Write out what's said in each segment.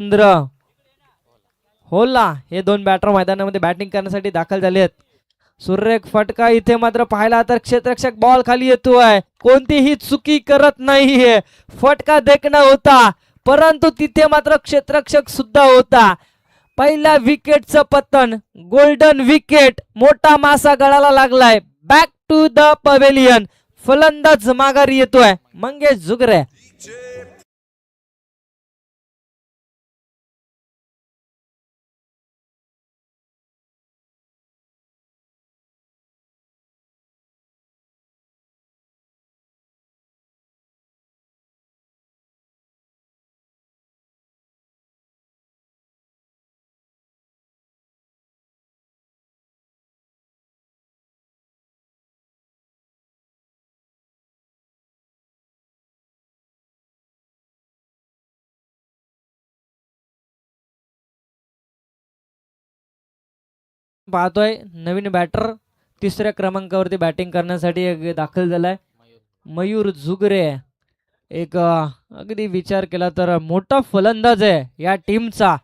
इंद्र होला हे दोन बॅटर मैदानामध्ये बॅटिंग करण्यासाठी दाखल झाले आहेत. सुरेख फटका इथे मात्र पाहिला तर क्षेत्ररक्षक बॉल खाली येतोय, कोणतीही चुकी करत नाहीये. फटका देखणा होता परंतु तिथे मात्र क्षेत्ररक्षक सुद्धा होता. पहिल्या विकेटचं पतन, गोल्डन विकेट, मोठा मासा गळाला लागलाय. बॅक टू द पवेलियन, फलंदाज माघारी येतोय मंगेश जुगरे. पाहतोय नवीन बॅटर तिसऱ्या क्रमांकावरती बॅटिंग करण्यासाठी दाखल झालाय मयूर जुगरे. एक अगदी विचार केला तर मोठा फलंदाज आहे या टीमचा.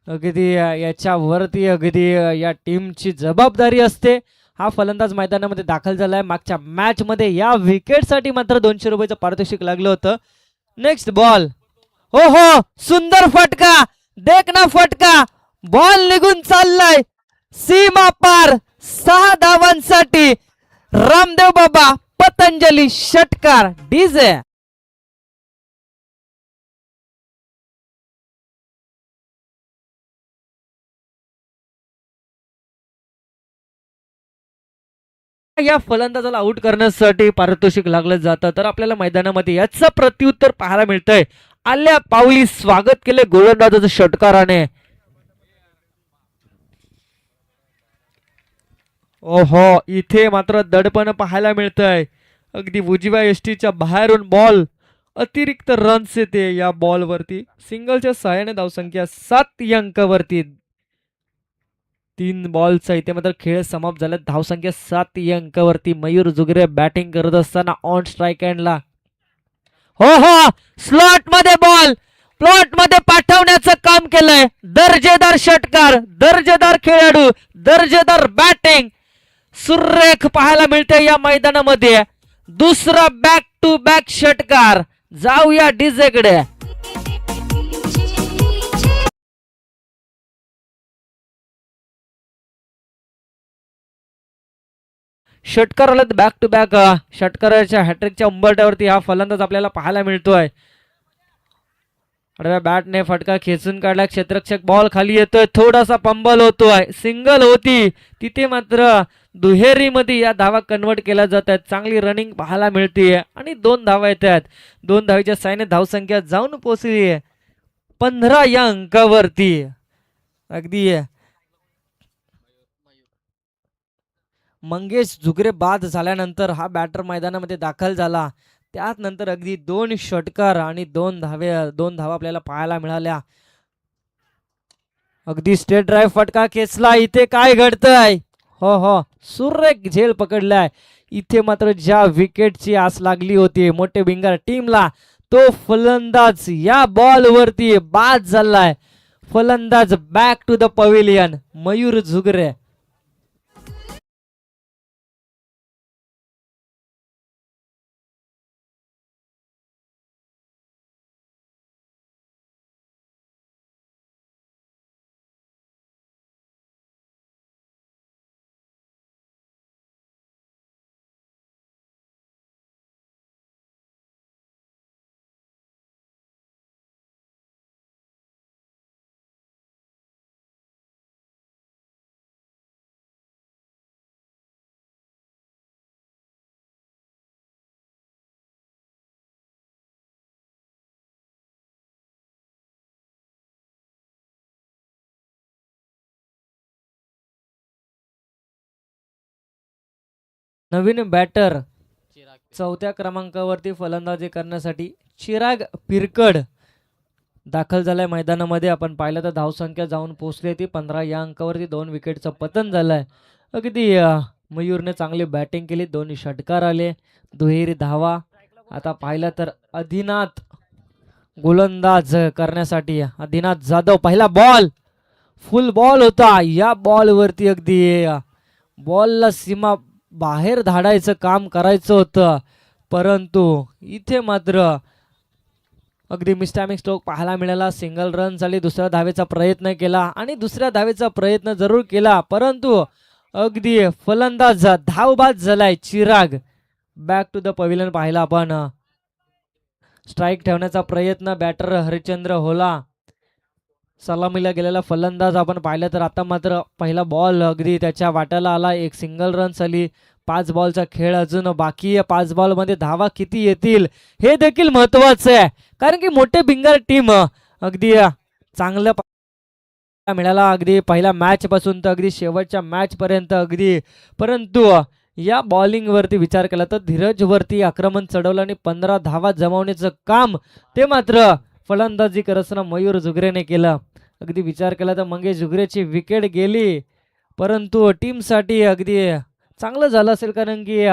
अगदी याच्यावरती अगदी या टीमची जबाबदारी असते. हा फलंदाज मैदानामध्ये दाखल झालाय. मागच्या मॅच मध्ये या विकेटसाठी मात्र 200 रुपयाचं पारितोषिक लागलं होतं. नेक्स्ट बॉल, हो हो सुंदर फटका, देखना फटका, बॉल निघून चाललाय सीमा पार. 6 धावांसाठी रामदेव बाबा पतंजली षटकार. डीजे या फलंदाजाला आउट करण्यासाठी पारितोषिक लागलं जातं. तर आपल्याला मैदानामध्ये याचं प्रत्युत्तर पाहायला मिळतंय. आल्या पावली स्वागत केले गोलंदाजाचं षटकाराने. ओहो इथे मात्र दडपण पाहायला मिळतंय. अगदी उजव्या यष्टीच्या बाहेरून बॉल, अतिरिक्त रन्स येते या बॉल वरती. सिंगलच्या सहाय्याने धावसंख्या 7 या अंकावरती. 3 बॉलचा इथे मात्र खेळ समाप्त झाला. धावसंख्या 7 या अंकावरती. मयूर जुगरे बॅटिंग करत असताना ऑन स्ट्राईक हँडला. हो हो स्लॉट मध्ये बॉल, प्लॉट मध्ये पाठवण्याचं काम केलंय. दर्जेदार षटकार, दर्जेदार खेळाडू, दर्जेदार बॅटिंग सुरेख पाहायला मिळते या मैदानामध्ये. दुसरा बॅक टू बॅक षटकार. जाऊया डीजेकडे. षटकार आला बॅक टू बॅक. षटकाराच्या हॅट्रिकच्या उंबरट्यावरती हा फलंदाज आपल्याला पाहायला मिळतोय. आडव्या बॅटने फटका खेचून काढला. क्षेत्ररक्षक बॉल खाली येतोय, थोडासा पंबल होतोय. सिंगल होती तिथे मात्र दुहेरी मध्ये या धावा कन्वर्ट केल्या जात आहेत. चांगली रनिंग पाहायला मिळते आणि 2 धावा येत आहेत. 2 धावेच्या साहाय्याने धावसंख्या जाऊन पोहोचली 15 या अंकावरती. अगदी मंगेश जुगरे बाद झाल्यानंतर हा बॅटर मैदानामध्ये दाखल झाला. त्यात नंतर अगदी 2 षटकार आणि 2 धावा आपल्याला पाहायला मिळाल्या. अगदी स्ट्रेट ड्राईव्ह फटका खेचला. इथे काय घडतंय, हो हो सुरेख झेल पकडलाय. इथे मात्र ज्या विकेटची आस लागली होती मोठे बिंगार टीमला, तो फलंदाज या बॉल वरती बाद झालाय. फलंदाज back to the pavilion Mayur Jugre. नवीन बॅटर 4थ्या क्रमांकावरती फलंदाजी करण्यासाठी चिराग पिरकड दाखल झालाय मैदानामध्ये. आपण पाहिलं तर धावसंख्या जाऊन पोहोचली ती 15 या अंकावरती. 2 विकेटचं पतन झालंय. अगदी मयूरने चांगली बॅटिंग केली. 2 षटकार आले, दुहेरी धावा. आता पाहिलं तर अधिनाथ गोलंदाज करण्यासाठी आदिनाथ जाधव. पहिला बॉल फुल बॉल होता. या बॉल वरती अगदी बॉलला सीमा बाहेर धाडायचं काम करायचं होतं, परंतु इथे मात्र अगदी मिस्टॅमिक स्ट्रोक पाहायला मिळाला. सिंगल रन झाली. दुसऱ्या धावेचा प्रयत्न केला आणि दुसऱ्या धावेचा प्रयत्न जरूर केला, परंतु अगदी फलंदाज धावबाद झालाय Chirag. Back to the pavilion पाहिला आपण. स्ट्राईक ठेवण्याचा प्रयत्न बॅटर हरिश्चंद्र होला. सलामीला गेलेला फलंदाज आपण पाहिलं तर आता मात्र पहिला बॉल अगदी त्याच्या वाट्याला आला. एक सिंगल रन झाली. 5 बॉलचा खेळ अजून बाकी आहे. 5 बॉलमध्ये धावा किती येतील हे देखील महत्वाचं आहे, कारण की मोठे बिंगर टीम अगदी चांगलं मिळाला अगदी पहिल्या मॅच पासून तर अगदी शेवटच्या मॅच पर्यंत अगदी. परंतु या बॉलिंग वरती विचार केला तर धीरज वरती आक्रमण चढवलं आणि 15 धावा जमवण्याचं काम ते मात्र फलंदाजी करत असताना मयूर जुगरेने केलं. अगदी विचार केला तर मंगेश जुगरेची विकेट गेली, परंतु टीमसाठी अगदी चांगलं झालं असेल, कारण की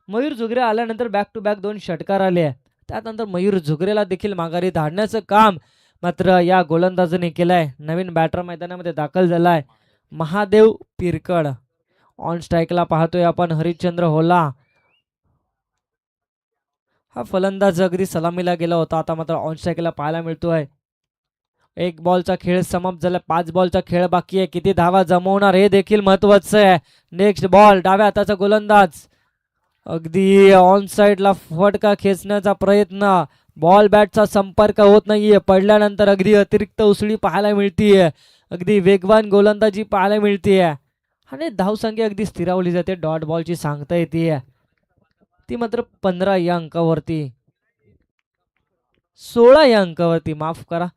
मयूर जुगरे आल्यानंतर बॅक टू बॅक 2 षटकार आले. त्यानंतर मयूर जुगरेला देखील माघारी धाडण्याचं काम मात्र या गोलंदाजाने केलंय. नवीन बॅटर मैदानामध्ये दाखल झालाय महादेव पिरकड. ऑन स्ट्राईकला पाहतोय आपण हरिश्चंद्र होला. हा फलंदाज अगदी सलामीला गेला होता, आता मात्र ऑन स्ट्राईकला पाहायला मिळतोय. 1 बॉलचा खेळ समाप्त झाला. 5 बॉलचा खेळ बाकी आहे. किती धावा जमवणार हे देखील महत्वाचं आहे. नेक्स्ट बॉल डाव्या हाताचा गोलंदाज अगदी ऑन साइडला फटका खेचण्याचा प्रयत्न. बॉल बॅटचा संपर्क होत नाहीये. पडल्यानंतर अगदी अतिरिक्त उसळी पाहायला मिळतीये. अगदी वेगवान गोलंदाजी पाहायला मिळतीये आणि धावसंख्या अगदी स्थिरावली जाते. डॉट बॉलची सांगता येते ती मात्र 15 या अंकावरती, 16 या अंकावरती, माफ करा.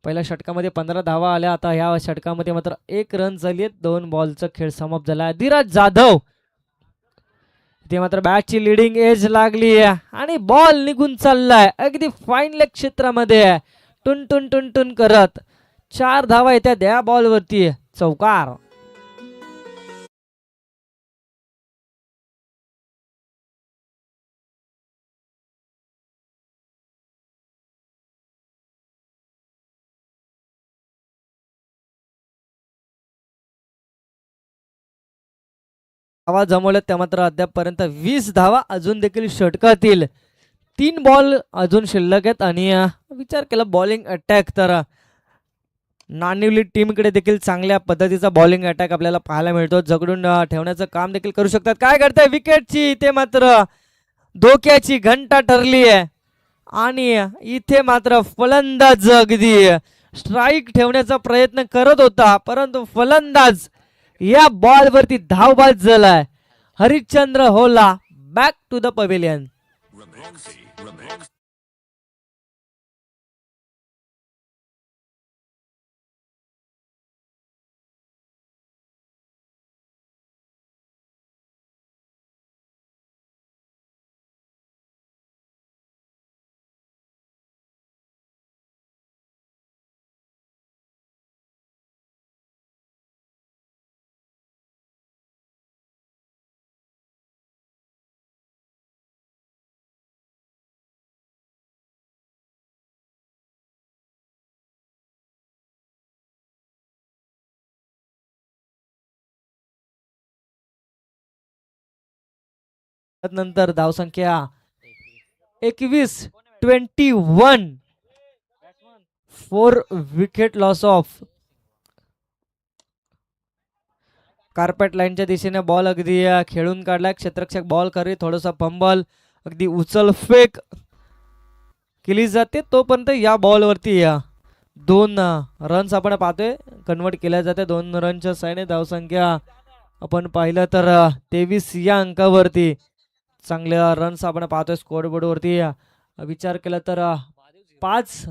पहिल्या षटकामध्ये 15 धावा आल्या. आता ह्या षटकामध्ये मात्र 1 रन झाली आहे. 2 बॉलचा खेळ समाप्त झाला. धीरज जाधव ते मात्र बॅटची लिडिंग एज लागली आणि बॉल निघून चाललाय अगदी फाईन लेग क्षेत्रामध्ये. टुन टुन टुन टुन करत 4 धावा येत्या त्या बॉल वरती. चौकार. धावा जमवल्यात त्या मात्र अद्यापपर्यंत 20 धावा अजून देखील षटकातील. 3 बॉल अजून शिल्लक आहेत आणि विचार केला बॉलिंग अटॅक तर नाणिवली टीमकडे देखील चांगल्या पद्धतीचा बॉलिंग अटॅक आपल्याला पाहायला मिळतो. जगडून ठेवण्याचं काम देखील करू शकतात. काय करताय विकेटची ते मात्र धोक्याची घंटा ठरली आहे आणि इथे मात्र फलंदाज अगदी स्ट्राईक ठेवण्याचा प्रयत्न करत होता, परंतु फलंदाज या बॉल वरती धावबाद झालाय. हरिश्चंद्र होला. Back to the pavilion. नंतर धावसंख्या 21, 21, 4 विकेट लॉस ऑफ. कार्पेट लाईनच्या दिशेने बॉल अगदी खेळून काढलाय. क्षेत्ररक्षक बॉल करे थोडासा फंबल अगदी उचल फेक केली जाते, तोपर्यंत या बॉल वरती 2 रन्स आपण पाहतोय कन्वर्ट केल्या जाते. 2 रनच्या साईने धावसंख्या आपण पाहिलं तर 23 या अंकावरती चांगल्या रन्स आपण पाहतोय स्कोअर बोर्ड वरती. विचार केला तर 5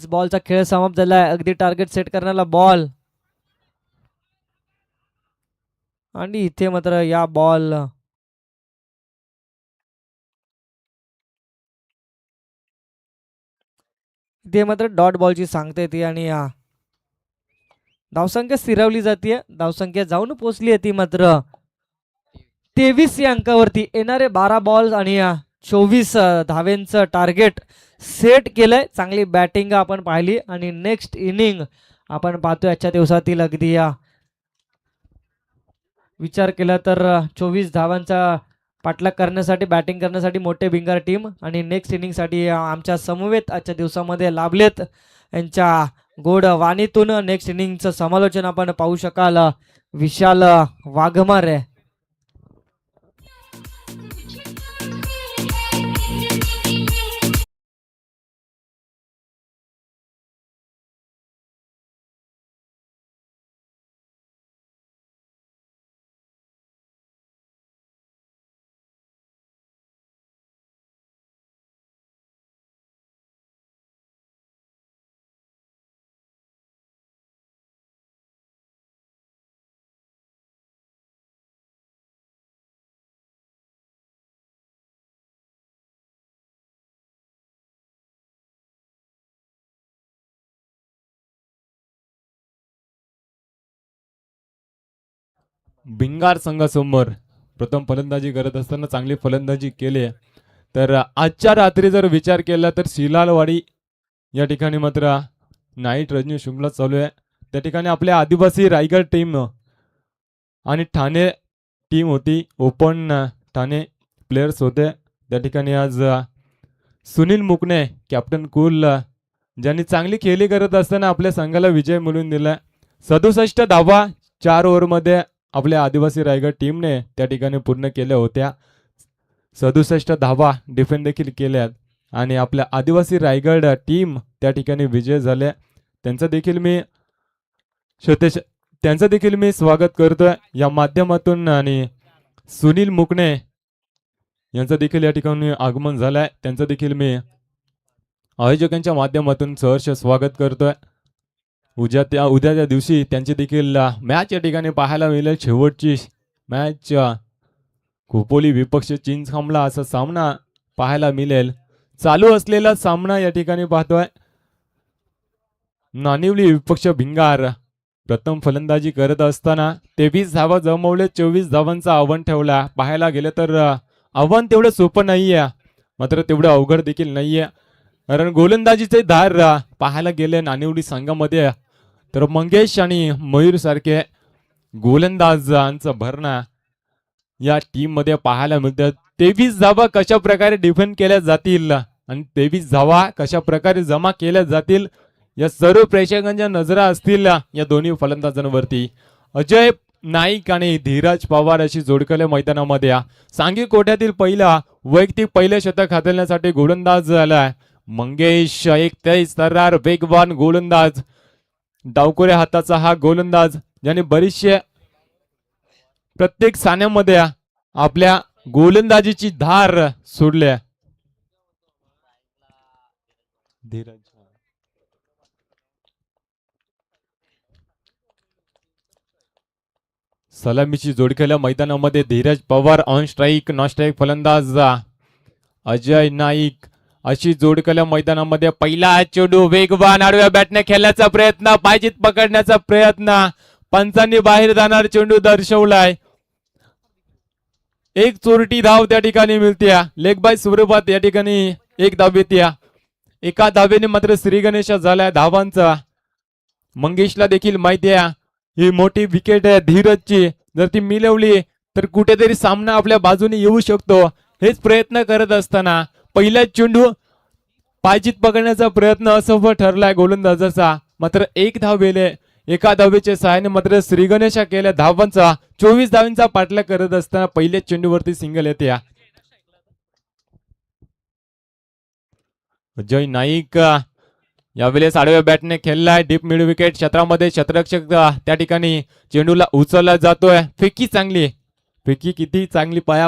बॉलचा खेळ समाप्त झालाय. अगदी टार्गेट सेट करण्याला बॉल आणि इथे मात्र या बॉल इथे मात्र डॉट बॉलची सांगता येते आणि धावसंख्या स्थिरावली जाते. धावसंख्या जाऊन पोहोचली आहे ती मात्र 23 या अंकावरती. येणारे 12 बॉल आणि 24 धावेंचं टार्गेट सेट केलंय. चांगली बॅटिंग आपण पाहिली आणि नेक्स्ट इनिंग आपण पाहतोय आजच्या दिवसातील अगदी या विचार केला तर 24 धावांचा पाठलाग करण्यासाठी बॅटिंग करण्यासाठी मोठे भिंगार टीम आणि नेक्स्ट इनिंगसाठी आमच्या समवेत आजच्या दिवसामध्ये लाभलेत. यांच्या गोड वाणीतून नेक्स्ट इनिंगचं समालोचन आपण पाहू शकाल. विशाल वाघमारे. भिंगार संघासमोर प्रथम फलंदाजी करत असताना चांगली फलंदाजी केली. तर आजच्या रात्री जर विचार केला तर शिलालवाडी या ठिकाणी मात्र नाईट रजनी शृंखला चालू आहे. त्या ठिकाणी आपल्या आदिवासी रायगड टीम आणि ठाणे टीम होती. ओपन ठाणे प्लेयर्स होते. त्या ठिकाणी आज सुनील मुकणे कॅप्टन कूल ज्यांनी चांगली खेळी करत असताना आपल्या संघाला विजय मिळवून दिला. 67 धावा 4 ओव्हरमध्ये आपल्या आदिवासी रायगड टीमने त्या ठिकाणी पूर्ण केल्या होत्या. 67 धावा डिफेंड देखील केल्यात आणि आपल्या आदिवासी रायगड टीम त्या ठिकाणी विजय झाले. त्यांचं देखील मी स्वागत करतोय या माध्यमातून. आणि सुनील मुकणे यांचं देखील या ठिकाणी आगमन झालंय. त्यांचं देखील मी आयोजकांच्या माध्यमातून सहर्ष स्वागत करतोय. उद्याच्या दिवशी त्यांची देखील मॅच या ठिकाणी पाहायला मिळेल. शेवटची मॅच खोपोली विपक्ष चिंचखांबला असा सामना पाहायला मिळेल. चालू असलेला सामना या ठिकाणी पाहतोय. नानिवली विपक्ष भिंगार प्रथम फलंदाजी करत असताना 23 धावा जमवले. 24 धावांचा आव्हान ठेवला. पाहायला गेलं तर आव्हान तेवढं सोपं नाहीये मात्र तेवढं अवघड देखील नाहीये. कारण गोलंदाजीचे धार पाहायला गेले नानिवली संघामध्ये तर मंगेश आणि मयूर सारखे गोलंदाजांचा भरणा या टीम मध्ये पाहायला मिळतात. 23 धावा कशा प्रकारे डिफेंड केल्या जातील आणि 23 धावा कशा प्रकारे जमा केल्या जातील या सर्व प्रेक्षकांच्या नजरा असतील या दोन्ही फलंदाजांवरती. अजय नाईक आणि धीरज पवार अशी जोडकले मैदानामध्ये. सांघिक कोट्यातील पहिला वैयक्तिक पहिले शतक हाताळण्यासाठी गोलंदाज आलाय मंगेश. एक तेज तर्रार वेगवान गोलंदाज डावकोऱ्या हाताचा हा गोलंदाज ज्याने बरीचशे प्रत्येक सामन्यामध्ये आपल्या गोलंदाजीची धार सोडल्या. धीरज सलामीची जोड केल्या मैदानामध्ये. Dheeraj Pawar on strike non strike फलंदाज अजय नाईक अशी जोड केल्या मैदानामध्ये. पहिला चेंडू वेगवान आडव्या बॅटने खेळण्याचा प्रयत्न पायजीत पकडण्याचा प्रयत्न पंचांनी बाहेर जाणार चेंडू दर्शवलाय. एक चोरटी धाव त्या ठिकाणी मिळते. लेग बाय स्वरूपात या ठिकाणी एक धाव येते. एका धावेने मात्र श्री गणेश झालाय धावांचा. मंगेशला देखील माहिती आहे ही मोठी विकेट आहे धीरजची. जर ती मिळवली तर कुठेतरी सामना आपल्या बाजूने येऊ शकतो. हेच प्रयत्न करत असताना पहिला चेंडू पायजीत पकडण्याचा प्रयत्न असफल ठरलाय गोलंदाजाचा. मात्र एक धाव गेले. एका धावेच्या सहाय्याने मात्र श्री गणेश केल्या धावांचा 24 धावांचा पाठलाग करत असताना पहिल्या चेंडूवरती सिंगल येते. अजय नाईक यावेळेस आडव्या बॅटने खेळलाय. डीप मिड विकेट क्षेत्रामध्ये क्षेत्ररक्षक त्या ठिकाणी चेंडूला उचलला जातोय. फेकी किती चांगली पाया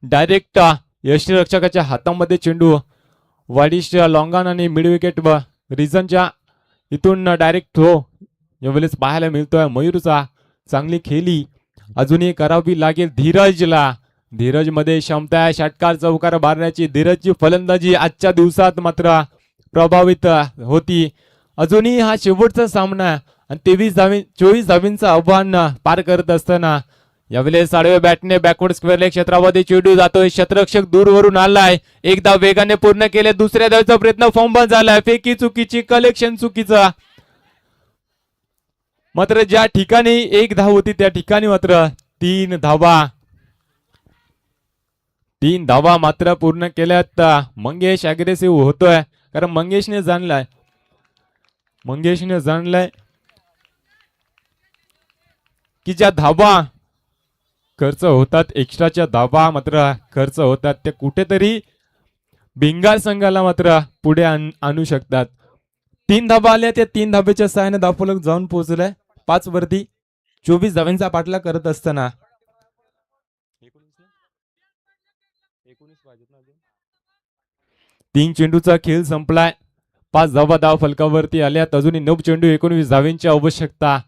डायरेक्ट यष्टीरक्षकाच्या हातामध्ये चेंडू वाडिश लॉंगान आणि मिड विकेट व रिझनच्या इथून डायरेक्ट थ्रो यावेळेस पाहायला मिळतोय. मयूरचा चांगली खेळी अजूनही करावी लागेल धीरजला. धीरज मध्ये क्षमता आहे षटकार चौकार मारण्याची. धीरजची फलंदाजी आजच्या दिवसात मात्र प्रभावित होती. अजूनही हा शेवटचा सामना आणि 24 धावींचं आव्हान पार करत असताना यावेळेस आडव्या बॅटने बॅकवर्ड स्क्वेअर लेग क्षेत्रामध्ये चेंडू जातोय. क्षेत्ररक्षक दूरवरून आलाय. एकदा वेगाने पूर्ण केले. दुसऱ्या धावेचा प्रयत्न फॉर्म झालाय. फेकी चुकीची, कलेक्शन चुकीचा. मात्र ज्या ठिकाणी एक धाव होती त्या ठिकाणी मात्र 3 धावा. 3 धावा मात्र पूर्ण केल्यात. मंगेश अग्रेसिव्ह होतोय कारण मंगेशने जाणलाय की ज्या धावा खर्च होतात, एक्स्ट्राच्या धावा मात्र खर्च होतात, ते कुठेतरी भिंगार संघाला मात्र पुढे आणू शकतात. 3 धावा आल्या. त्या 3 धावेच्या सहाय्याने धावफलक जाऊन पोहोचलाय 5 वरती. 24 धावांचा पाठलाग करत असताना 3 चेंडूचा खेळ संपलाय. 5 धावा धाव फलकावरती आल्यात. अजूनही 9 चेंडू 19 धावांची आवश्यकता.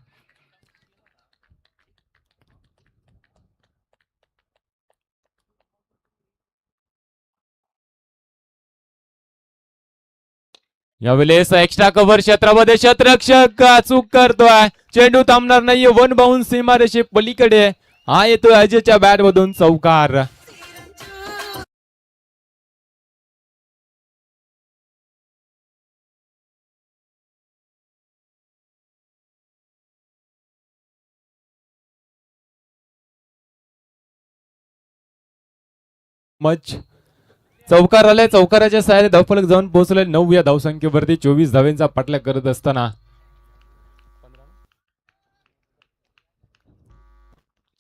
यावेळेस एक्स्ट्रा कव्हर क्षेत्रामध्ये क्षेत्ररक्षक चूक करतोय. चेंडू थांबणार नाहीये. 1 बाउंस सीमारेषे पलीकडे. हा येतोय अजयच्या बॅट मधून चौकार. मच चौकार आलाय. चौकाराच्या सहाय्याने धावफलक जाऊन पोहोचले 9 या धावसंख्येवरती. 24 धावेंचा पाठलाग करत असताना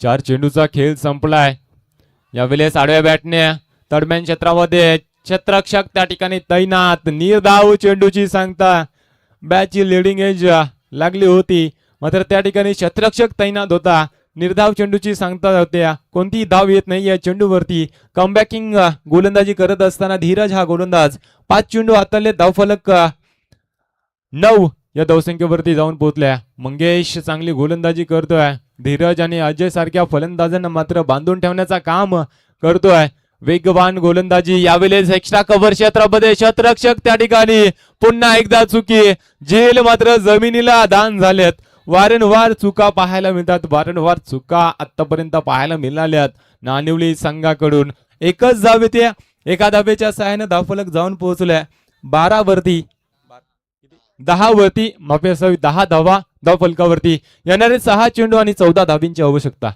4 चेंडूचा खेळ संपलाय. यावेळेस आडव्या बॅटने तडम्यान क्षेत्रामध्ये क्षेत्ररक्षक त्या ठिकाणी तैनात. निर्धाव चेंडूची सांगता. बॅटची लिडिंग एज लागली होती मात्र त्या ठिकाणी क्षेत्ररक्षक तैनात होता. निर्धाव चेंडूची सांगता होत्या. कोणतीही धाव येत नाही या चेंडूवरती. कमबॅकिंग गोलंदाजी करत असताना धीरज हा गोलंदाज 5 चेंडू हाताळले. धावफलक 9 या धावसंख्येवरती जाऊन पोहोचल्या. मंगेश चांगली गोलंदाजी करतोय. धीरज आणि अजय सारख्या फलंदाजांना मात्र बांधून ठेवण्याचा काम करतोय. वेगवान गोलंदाजी. यावेळेस एक्स्ट्रा कव्हर क्षेत्रामध्ये क्षेत्ररक्षक त्या ठिकाणी पुन्हा एकदा चुकी. झेल मात्र जमिनीला दान झालेत. वारंवार चुका पाहायला मिळतात. वारंवार चुका आतापर्यंत पाहायला मिळाल्यात नानिवली संघाकडून. एकच धाव येते. एका धावेच्या सहाय्याने धावफलक जाऊन पोहोचल्या 12 वरती. 10 वरती माफी असावी. 10 धावा धावफलकावरती. येणारे 6 चेंडू आणि 14 धावींची आवश्यकता.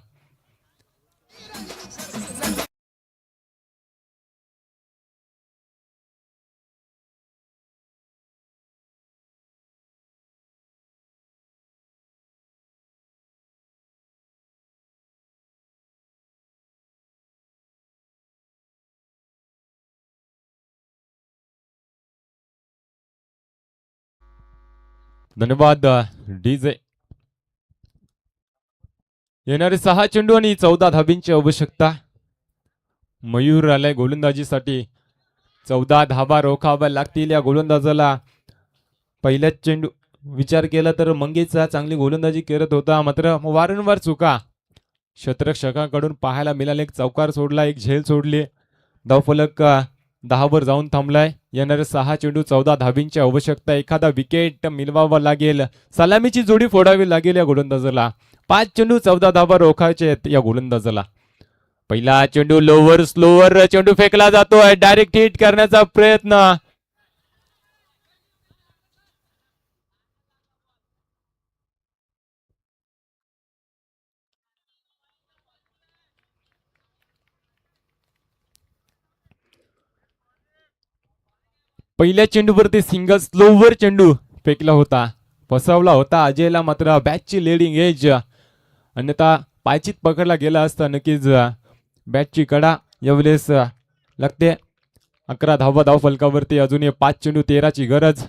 धन्यवाद डीजे. येणारे 6 चेंडू आणि 14 धावींची आवश्यकता. मयूर आलाय गोलंदाजीसाठी. 14 धावा रोखाव्या लागतील या गोलंदाजाला. पहिल्याच चेंडू विचार केला तर मंगेशचा चांगली गोलंदाजी करत होता मात्र वारंवार चुका क्षेत्ररक्षकांकडून पाहायला मिळाले. एक चौकार सोडला, एक झेल सोडली. धावफलक 10 वर जाऊन थांबलाय. येणारे 6 चेंडू 14 धावींची आवश्यकता. एखादा विकेट मिळवावा लागेल. सलामीची जोडी फोडावी लागेल या गोलंदाजाला. 5 चेंडू 14 धावा रोखायचे आहेत या गोलंदाजाला. पहिला चेंडू लोवर स्लोवर चेंडू फेकला जातोय. डायरेक्ट हिट करण्याचा प्रयत्न. पहिल्या चेंडूवरती सिंगल स्लोवर चेंडू फेकला होता. फसवला होता अजयला मात्र बॅटची लिडिंग एज. अन्यथा पायचीत पकडला गेला असता नक्कीच बॅटची कडा. यावेळेस लागते 11 धावा धाव फलकावरती. अजूनही 5 चेंडू 13ची गरज.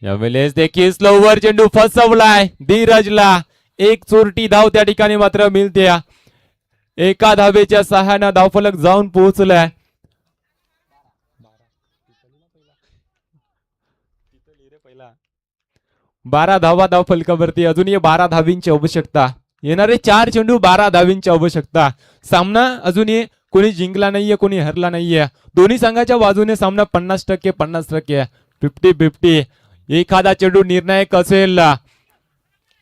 यावेळेस देखील स्लोवर चेंडू फसवलाय धीरजला. एक चोरटी धाव त्या ठिकाणी मात्र मिळते. एका धावेच्या सहाय्याने धावफलक जाऊन पोहोचलाय. 12 धावा धाव फलकावरती. अजूनही 12 धावींची आवश्यकता. येणारे 4 चेंडू 12 धावींची आवश्यकता. सामना अजूनही कोणी जिंकला नाहीये, कोणी हरला नाहीये. दोन्ही संघाच्या बाजूने सामना 50% 50%, 50-50. एखादा चेंडू निर्णायक असेल.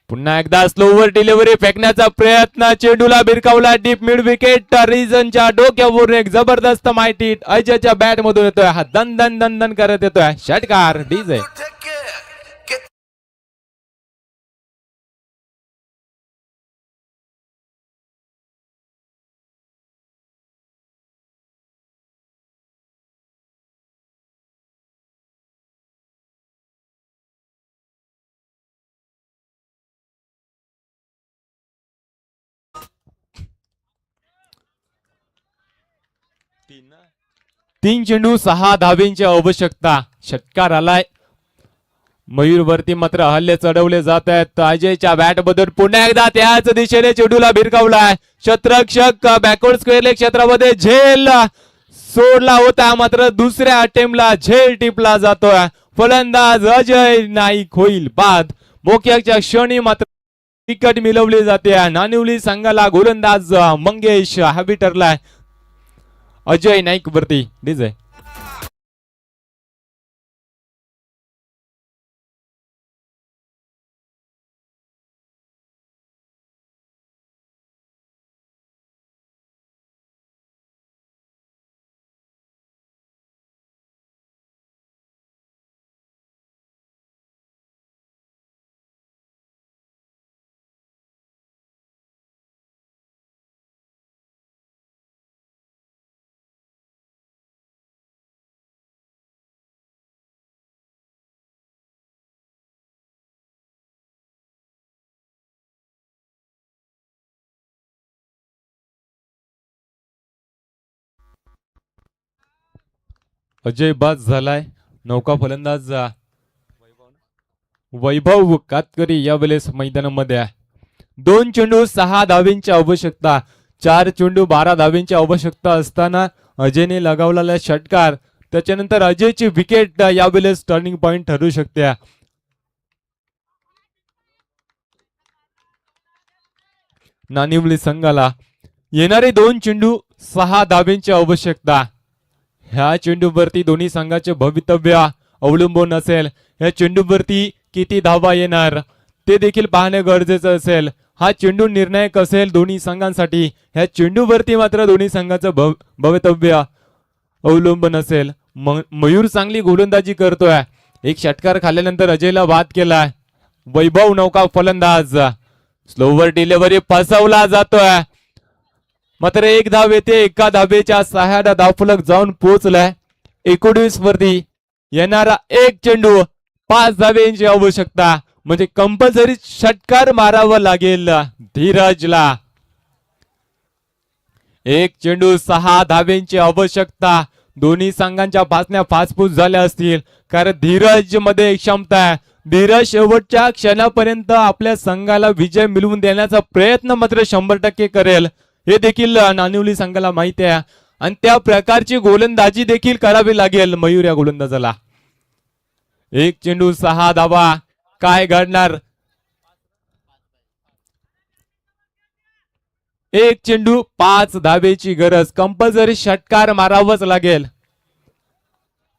पुन्हा एकदा स्लोवर डिलिव्हरी फेकण्याचा प्रयत्न, चेंडूला भिरकावला डीप मिड विकेट, रिझनच्या डोक्यावरून एक जबरदस्त माहिती अजयच्या बॅट मधून येतोय, हा दन दन दन दन करत येतोय षटकार डीजे. तीन चेंडू 6 धाबींची आवश्यकता, षटकार आलाय. मयूर वरती मात्र हल्ले चढवले जात आहेत. अजयच्या बॅट मधून पुन्हा एकदा त्याच दिशेने चेंडूला भिरकावलाय. क्षेत्ररक्षक बॅकवर्ड स्क्वेअर क्षेत्रामध्ये झेल सोडला होता, मात्र दुसऱ्या अटेम्प्टला झेल टिपला जातोय. फलंदाज अजय नाईक होईल बाद. मोक्याच्या क्षणी मात्र विकेट मिळवली जाते. नानिवली संघाला गोलंदाज मंगेश हवी ठरलाय. अजय नाईक वरती डीजे. अजय बाद झालाय. नौका फलंदाज वैभव कातकरी यावेळेस मैदानामध्ये आहे. 2 चेंडू 6 धावींची आवश्यकता, 4 चेंडू 12 धावींची आवश्यकता असताना अजयने लगावलेला षटकार, त्याच्यानंतर अजयची विकेट यावेळेस टर्निंग पॉइंट ठरू शकते. नानिवली संघाला येणारे 2 चेंडू 6 धावींची आवश्यकता. ह्या चेंडूवरती दोन्ही संघाचे भवितव्य अवलंबून असेल. ह्या चेंडूवरती किती धावा येणार ते देखील पाहणे गरजेचं असेल. हा चेंडू निर्णायक असेल दोन्ही संघांसाठी. ह्या चेंडूवरती मात्र दोन्ही संघाचं भवितव्य अवलंबून असेल. मयूर चांगली गोलंदाजी करतोय. एक षटकार खाल्ल्यानंतर अजयला बाद केलाय. वैभव नौका फलंदाज स्लोवर डिलिव्हरी फसवला जातोय, मात्र एक धाव येते. एका धावेच्या सहाय्याने धावफलक जाऊन पोहोचलाय 19 वरती. येणारा एक चेंडू 5 धावेंची आवश्यकता, म्हणजे कंपल्सरी षटकार मारावा लागेल धीरजला. एक चेंडू 6 धावेंची आवश्यकता. दोन्ही संघांच्या पाचण्या फासफूस झाल्या असतील, कारण धीरज मध्ये क्षमता आहे. धीरज शेवटच्या क्षणापर्यंत आपल्या संघाला विजय मिळवून देण्याचा प्रयत्न मात्र 100% करेल, हे देखील नानिवली संघाला माहिती आहे. आणि त्या प्रकारची गोलंदाजी देखील करावी लागेल मयूर या गोलंदाजाला. एक चेंडू 6 धावा, काय घडणार? एक चेंडू 5 धावेची गरज. कंपल्सरी षटकार मारावंच लागेल.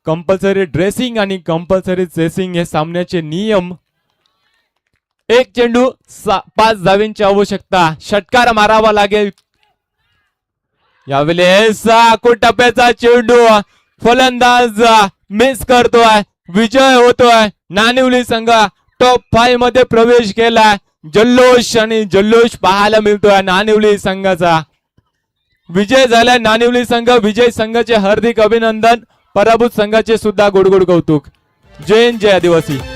कंपल्सरी ड्रेसिंग आणि कंपल्सरी चेसिंग हे सामन्याचे नियम. एक चेंडू 5 धावेंची आवश्यकता, षटकार मारावा लागेल. यावेळेस टप्प्याचा चेंडू फलंदाज मिस करतोय. विजय होतोय. नानिवली संघ टॉप 5 मध्ये प्रवेश केलाय. जल्लोष आणि जल्लोष पाहायला मिळतोय. नानिवली संघाचा विजय झालाय. नानिवली संघ विजय संघाचे हार्दिक अभिनंदन. पराभूत संघाचे सुद्धा गोडगोड कौतुक. जय हिंद, जय आदिवासी.